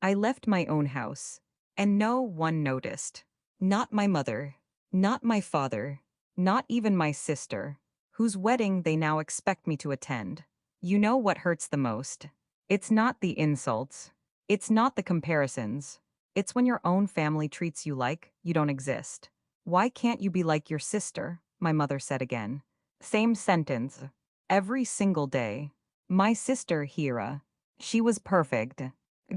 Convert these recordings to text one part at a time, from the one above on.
I left my own house, and no one noticed. Not my mother, not my father, not even my sister, whose wedding they now expect me to attend. You know what hurts the most? It's not the insults. It's not the comparisons. It's when your own family treats you like you don't exist. Why can't you be like your sister? My mother said again. Same sentence. Every single day. My sister, Hira. She was perfect.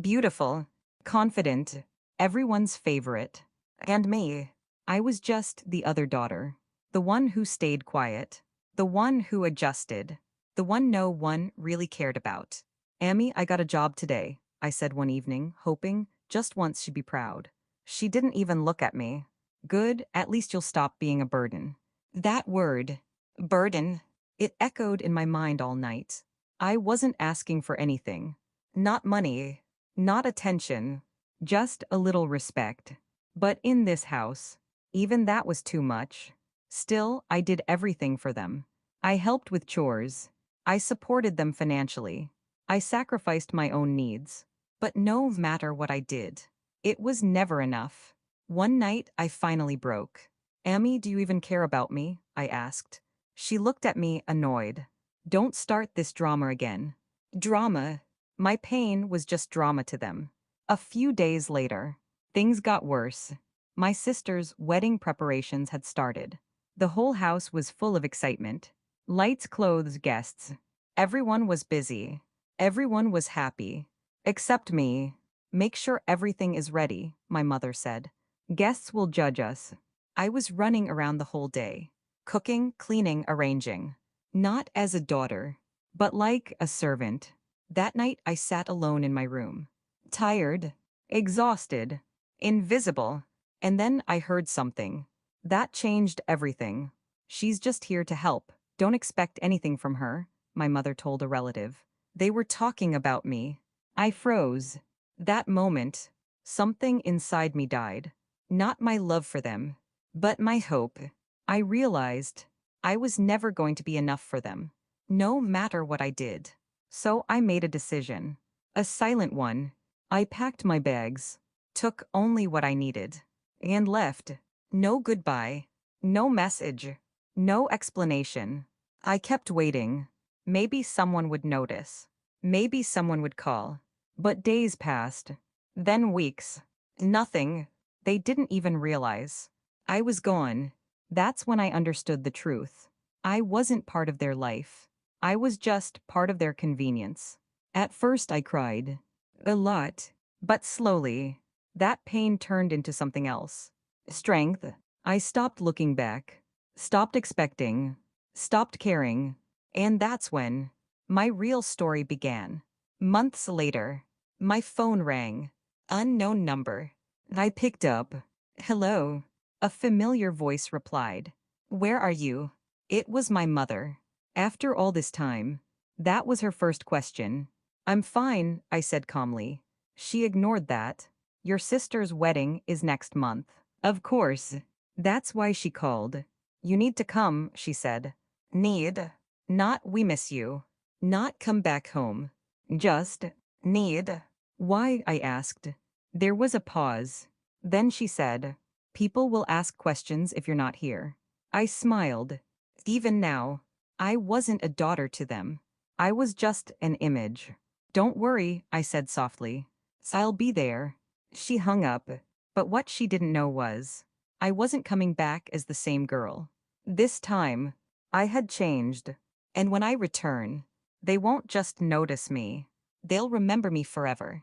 Beautiful. Confident. Everyone's favorite. And me. I was just the other daughter. The one who stayed quiet. The one who adjusted. The one no one really cared about. Amy, I got a job today, I said one evening, hoping just once she'd be proud. She didn't even look at me. Good, at least you'll stop being a burden. That word, burden, it echoed in my mind all night. I wasn't asking for anything. Not money, not attention, just a little respect. But in this house, even that was too much. Still, I did everything for them. I helped with chores. I supported them financially. I sacrificed my own needs. But no matter what I did, it was never enough. One night, I finally broke. Amy, do you even care about me? I asked. She looked at me, annoyed. Don't start this drama again. Drama? My pain was just drama to them. A few days later, things got worse. My sister's wedding preparations had started. The whole house was full of excitement. Lights, clothes, guests. Everyone was busy. Everyone was happy. Except me. Make sure everything is ready, my mother said. Guests will judge us. I was running around the whole day. Cooking, cleaning, arranging. Not as a daughter, but like a servant. That night I sat alone in my room. Tired, exhausted, invisible. And then I heard something. That changed everything. She's just here to help. Don't expect anything from her, my mother told a relative. They were talking about me. I froze. That moment, something inside me died. Not my love for them, but my hope. I realized I was never going to be enough for them, no matter what I did. So I made a decision. A silent one. I packed my bags, took only what I needed, and left. No goodbye, no message, no explanation. I kept waiting. Maybe someone would notice. Maybe someone would call. But days passed. Then weeks. Nothing. They didn't even realize. I was gone. That's when I understood the truth. I wasn't part of their life. I was just part of their convenience. At first I cried. A lot. But slowly, that pain turned into something else. Strength. I stopped looking back. Stopped expecting. Stopped caring. And that's when my real story began. Months later, my phone rang. Unknown number. I picked up. Hello. A familiar voice replied. Where are you? It was my mother. After all this time, that was her first question. I'm fine, I said calmly. She ignored that. Your sister's wedding is next month. Of course. That's why she called. You need to come, she said. Need. Not we miss you. Not come back home. Just need. Why? I asked. There was a pause. Then she said, people will ask questions if you're not here. I smiled. Even now, I wasn't a daughter to them. I was just an image. Don't worry, I said softly. I'll be there. She hung up. But what she didn't know was, I wasn't coming back as the same girl. This time, I had changed. And when I return, they won't just notice me. They'll remember me forever.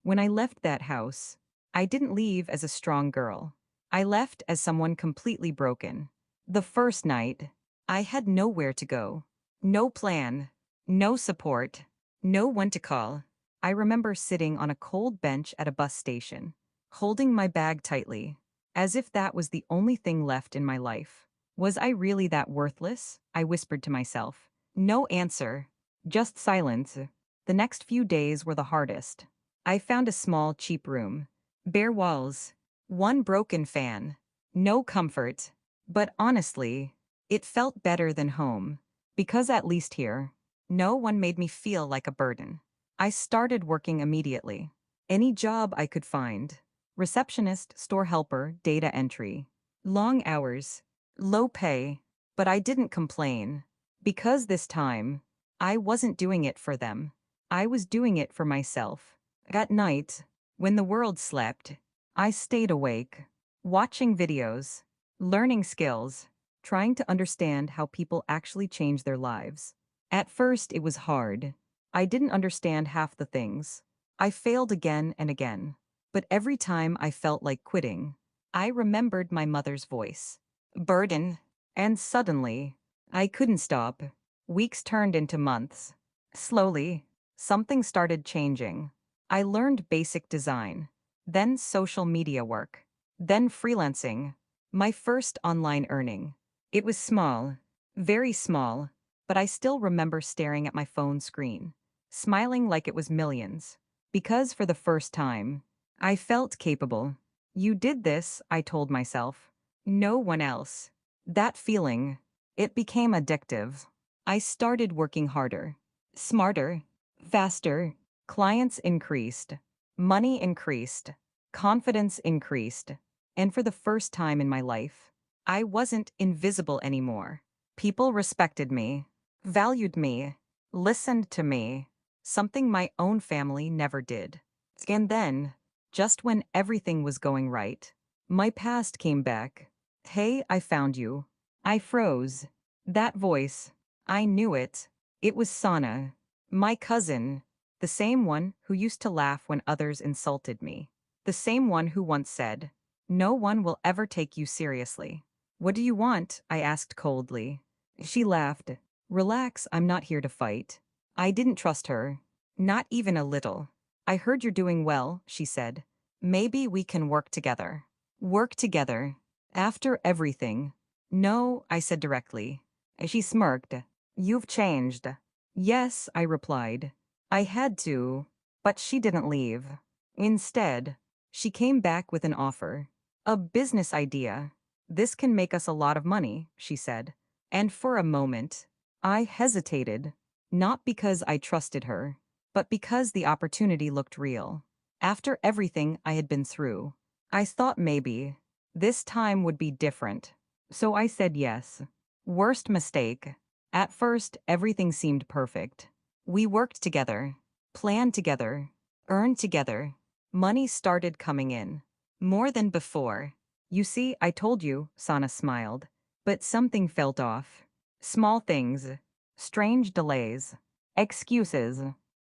When I left that house, I didn't leave as a strong girl. I left as someone completely broken. The first night, I had nowhere to go. No plan, no support, no one to call. I remember sitting on a cold bench at a bus station, holding my bag tightly, as if that was the only thing left in my life. Was I really that worthless? I whispered to myself. No answer, just silence. The next few days were the hardest. I found a small, cheap room. Bare walls. One broken fan. No comfort. But honestly, it felt better than home. Because at least here, no one made me feel like a burden. I started working immediately. Any job I could find. Receptionist, store helper, data entry. Long hours. Low pay. But I didn't complain. Because this time, I wasn't doing it for them. I was doing it for myself. At night, when the world slept, I stayed awake, watching videos, learning skills, trying to understand how people actually change their lives. At first, it was hard. I didn't understand half the things. I failed again and again. But every time I felt like quitting, I remembered my mother's voice. Burden. And suddenly, I couldn't stop. Weeks turned into months. Slowly, something started changing. I learned basic design, then social media work, then freelancing. My first online earning. It was small, very small, but I still remember staring at my phone screen, smiling like it was millions. Because for the first time, I felt capable. You did this, I told myself. No one else. That feeling, it became addictive. I started working harder, smarter, faster. Clients increased, money increased, confidence increased. And for the first time in my life, I wasn't invisible anymore. People respected me, valued me, listened to me, something my own family never did. And then, just when everything was going right, my past came back. Hey, I found you. I froze. That voice, I knew it. It was Sana, my cousin, the same one who used to laugh when others insulted me. The same one who once said, "No one will ever take you seriously." "What do you want?" I asked coldly. She laughed. "Relax, I'm not here to fight." I didn't trust her. Not even a little. "I heard you're doing well," she said. "Maybe we can work together." Work together. After everything. "No," I said directly. She smirked. "You've changed." "Yes," I replied. I had to. But she didn't leave. Instead, she came back with an offer. A business idea. "This can make us a lot of money," she said. And for a moment, I hesitated. Not because I trusted her, but because the opportunity looked real. After everything I had been through, I thought maybe this time would be different. So I said yes. Worst mistake. At first, everything seemed perfect. We worked together, planned together, earned together. Money started coming in. More than before. "You see, I told you," Sana smiled. But something felt off. Small things. Strange delays. Excuses.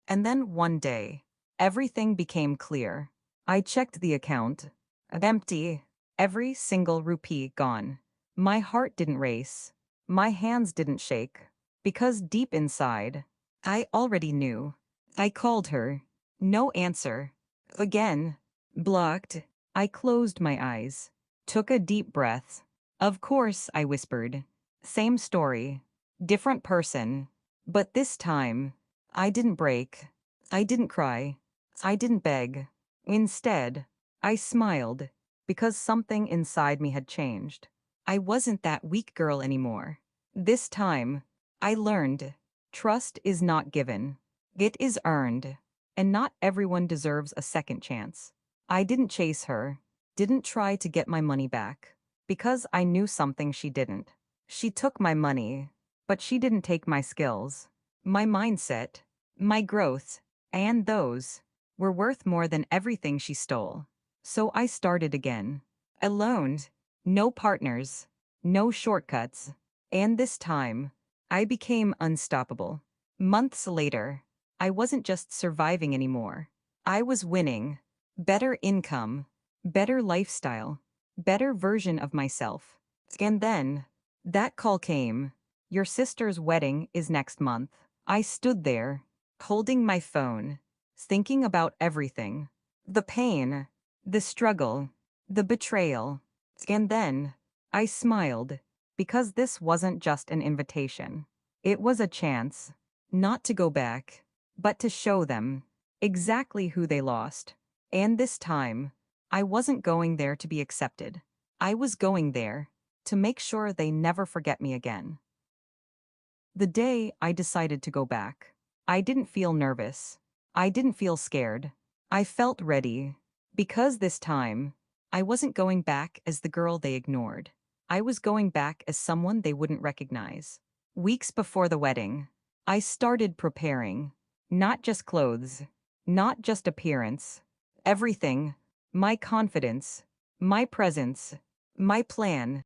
And then one day, everything became clear. I checked the account. Empty. Every single rupee gone. My heart didn't race. My hands didn't shake. Because deep inside, I already knew. I called her. No answer. Again. Blocked. I closed my eyes. Took a deep breath. "Of course," I whispered. Same story. Different person. But this time, I didn't break. I didn't cry. I didn't beg. Instead, I smiled. Because something inside me had changed. I wasn't that weak girl anymore. This time, I learned trust is not given. It is earned. And not everyone deserves a second chance. I didn't chase her, didn't try to get my money back. Because I knew something she didn't. She took my money, but she didn't take my skills, my mindset, my growth, and those were worth more than everything she stole. So I started again. Alone. No partners. No shortcuts. And this time, I became unstoppable. Months later, I wasn't just surviving anymore. I was winning. Better income. Better lifestyle. Better version of myself. And then, that call came. "Your sister's wedding is next month." I stood there, holding my phone, thinking about everything. The pain, the struggle, the betrayal. And then, I smiled, because this wasn't just an invitation. It was a chance, not to go back, but to show them exactly who they lost. And this time, I wasn't going there to be accepted. I was going there to make sure they never forget me again. The day I decided to go back, I didn't feel nervous. I didn't feel scared. I felt ready. Because this time, I wasn't going back as the girl they ignored. I was going back as someone they wouldn't recognize. Weeks before the wedding, I started preparing. Not just clothes, not just appearance. Everything. My confidence, my presence, my plan.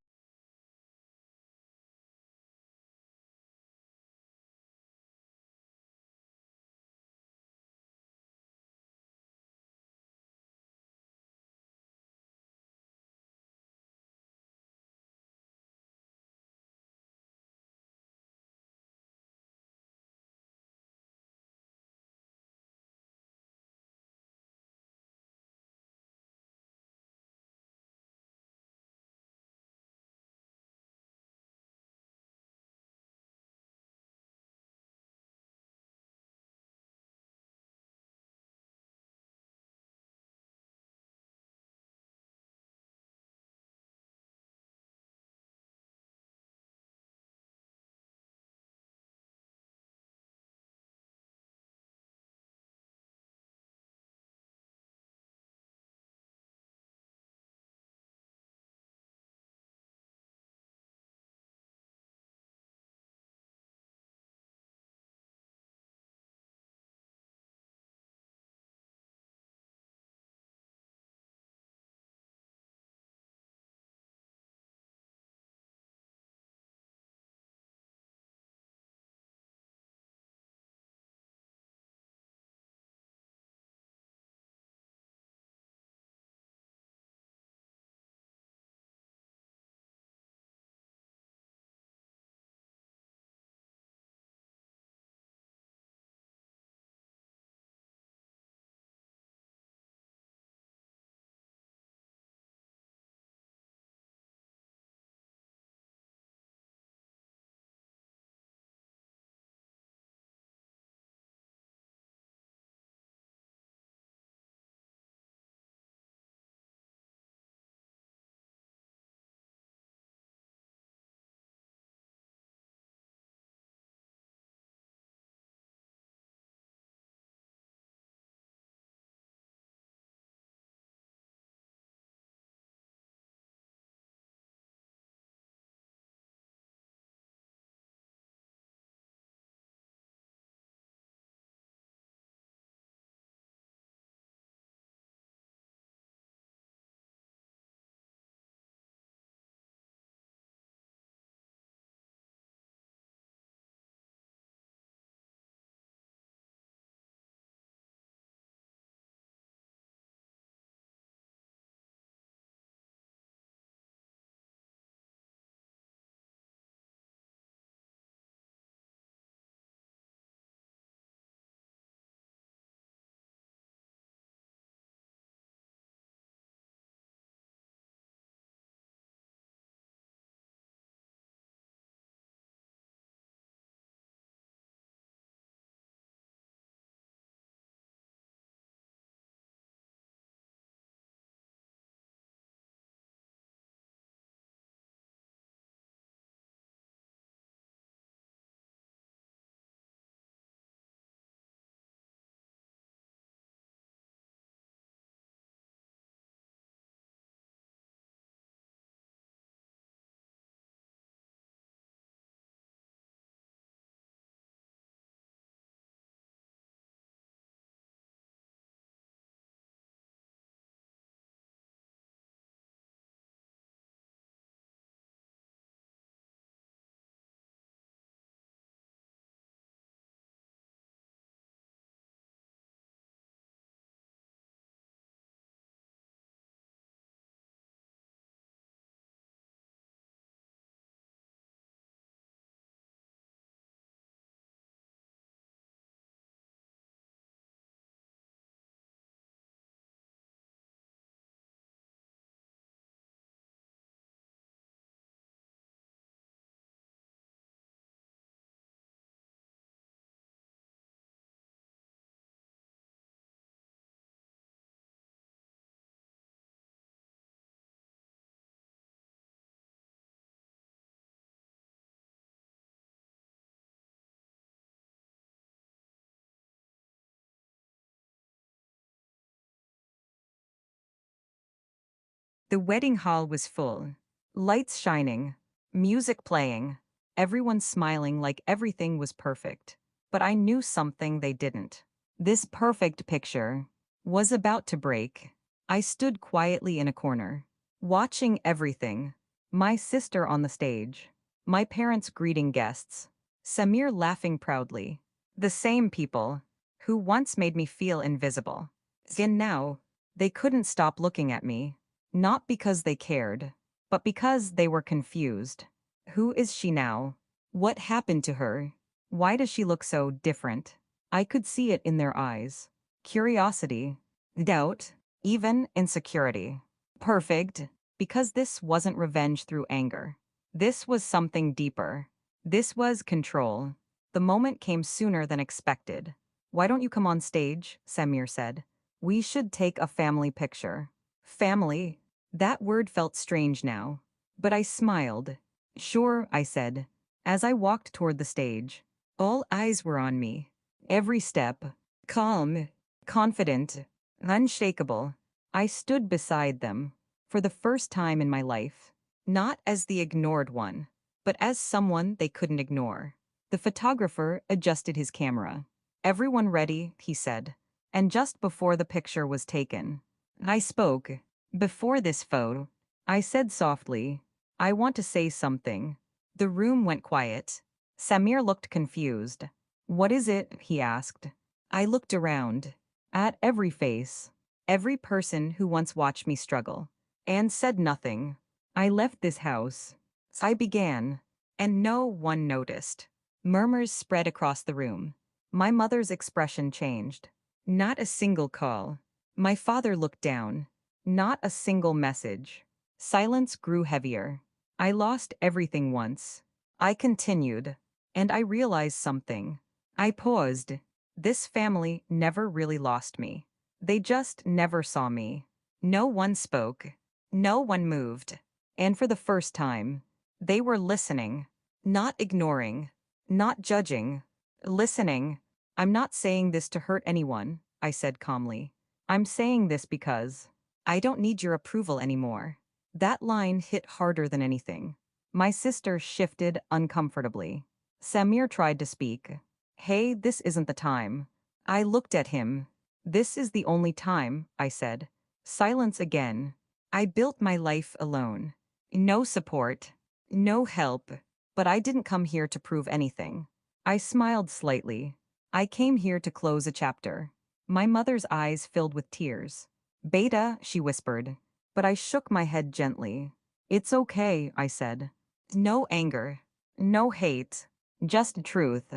The wedding hall was full. Lights shining, music playing, everyone smiling like everything was perfect. But I knew something they didn't. This perfect picture was about to break. I stood quietly in a corner, watching everything. My sister on the stage, my parents greeting guests, Samir laughing proudly. The same people who once made me feel invisible. And now, they couldn't stop looking at me. Not because they cared, but because they were confused. Who is she now? What happened to her? Why does she look so different? I could see it in their eyes. Curiosity, doubt, even insecurity. Perfect, because this wasn't revenge through anger. This was something deeper. This was control. The moment came sooner than expected. Why don't you come on stage? Samir said. We should take a family picture. Family? That word felt strange now. But I smiled. Sure, I said. As I walked toward the stage, all eyes were on me. Every step. Calm, confident, unshakable. I stood beside them. For the first time in my life. Not as the ignored one, but as someone they couldn't ignore. The photographer adjusted his camera. Everyone ready, he said. And just before the picture was taken, I spoke. Before this photo, I said softly, I want to say something. The room went quiet. Samir looked confused. What is it? He asked. I looked around. At every face. Every person who once watched me struggle. And said nothing. I left this house. I began. And no one noticed. Murmurs spread across the room. My mother's expression changed. Not a single call. My father looked down. Not a single message. Silence grew heavier. I lost everything once. I continued. And I realized something. I paused. This family never really lost me. They just never saw me. No one spoke. No one moved. And for the first time, they were listening. Not ignoring. Not judging. Listening. I'm not saying this to hurt anyone, I said calmly. I'm saying this because I don't need your approval anymore. That line hit harder than anything. My sister shifted uncomfortably. Samir tried to speak. Hey, this isn't the time. I looked at him. This is the only time, I said. Silence again. I built my life alone. No support. No help. But I didn't come here to prove anything. I smiled slightly. I came here to close a chapter. My mother's eyes filled with tears. Beta, she whispered. But I shook my head gently. It's okay, I said. No anger. No hate. Just truth.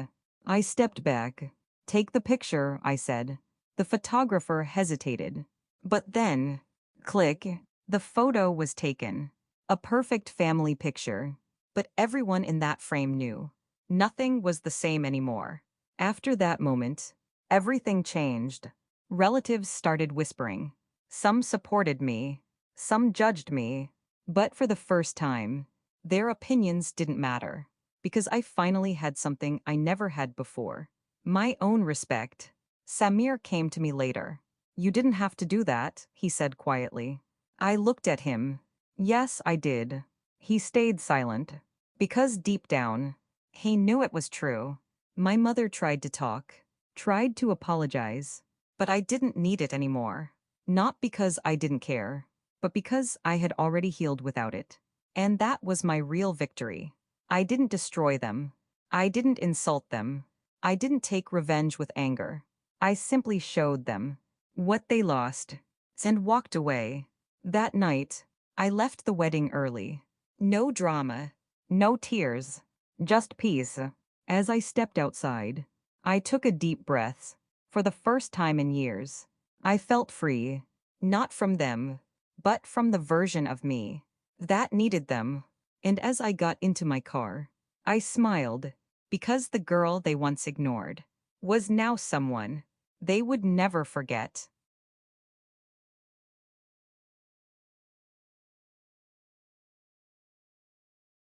I stepped back. Take the picture, I said. The photographer hesitated. But then, click, the photo was taken. A perfect family picture. But everyone in that frame knew. Nothing was the same anymore. After that moment, everything changed. Relatives started whispering. Some supported me. Some judged me. But for the first time, their opinions didn't matter. Because I finally had something I never had before. My own respect. Samir came to me later. You didn't have to do that, he said quietly. I looked at him. Yes, I did. He stayed silent. Because deep down, he knew it was true. My mother tried to talk, tried to apologize, but I didn't need it anymore. Not because I didn't care, but because I had already healed without it. And that was my real victory. I didn't destroy them. I didn't insult them. I didn't take revenge with anger. I simply showed them what they lost and walked away. That night, I left the wedding early. No drama, no tears, just peace. As I stepped outside, I took a deep breath. For the first time in years, I felt free, not from them, but from the version of me that needed them. And as I got into my car, I smiled, because the girl they once ignored was now someone they would never forget.